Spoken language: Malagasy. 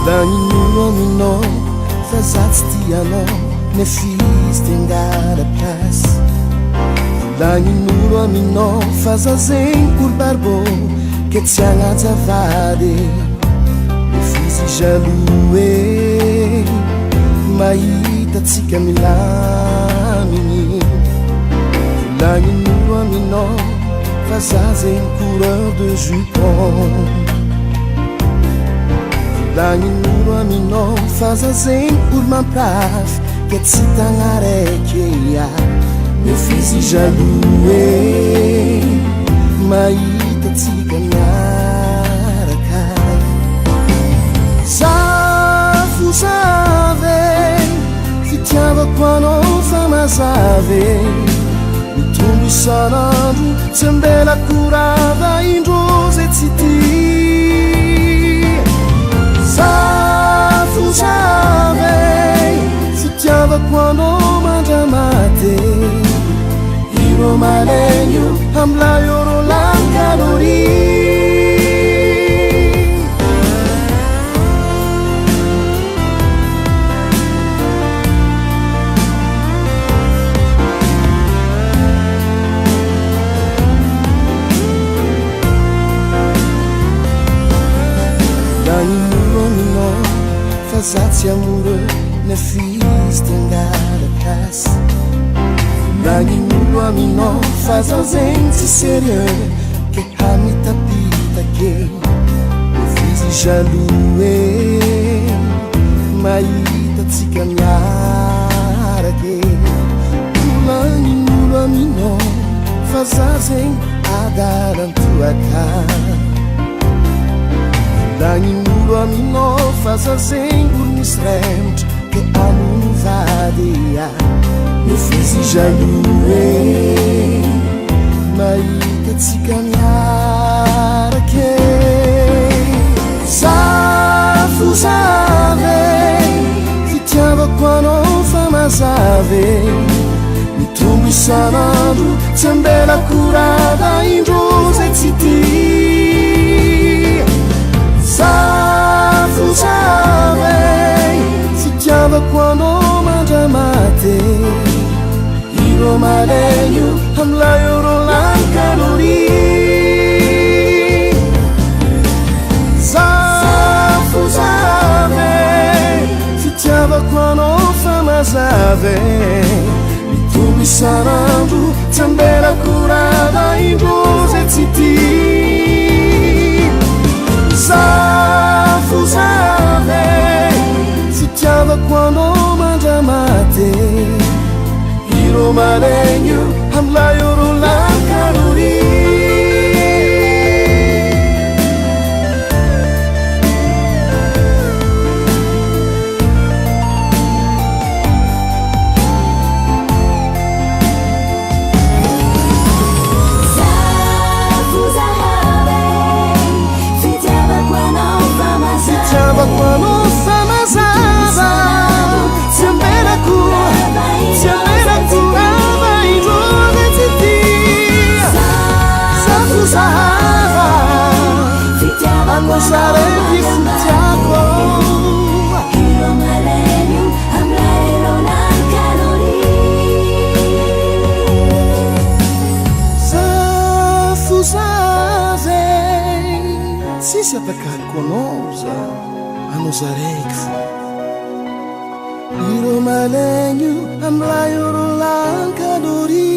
Lanin'olo aminao fa za tsy tianao nefizy tengala plasy Lanin'olo aminao fa za zegny olo-barbô ke tsy agnajavady nefizy jaloux mahita tsika milamigny Lanin'olo aminao fa za zegny coureur de jupon Lanin'olo aminao fa za zegny olo mamprafy ke tsy tagna raiky nefizy jaloux mahita tsika miaraka Zafo zave fitiavako anao fa mazave mitombo isanandro tsy ambela korava indrozy tsy tia Zafo zave fitiavako anao mandramate Iro malegno amlayo ro langalori Lanin'olo aminao fa za tsy amoureux nefizy tengala plasy Lanin'olo aminao fa za zegny tsy sérieux ke hamitapitake nefizy jaloux mahita tsika miarake Lanin'olo aminao fa za zegny adalantoaka Lanin'olo aminao fa za zegny olo misy rembatra ke amono vady nefizy jaloux mahita tsika miarake Zafo zave fitiavako anao fa mazave mitombo isanandro tsy ambela korava indrozy tsy tia Zafo zave fitiavako anao mandramate Iro malegno amlayo ro lankalori Zafo zave fitiavako anao fa mazave mitombo isanandro tsy ambela korava indrozy tsy tia Zafo zave fitiavako anao mandramate Iro malegno amlayo ro lankalori Zafo zave fitiavako anao fa mazava tsy ambela korava indrozy tsy tia Zafo zava fitiavako anao fitiako Iro malegno amlayo ro lankalori Zafo zave tsisy atakaliko anao za anao za raiky fo Iro malegno amlayo ro lankalori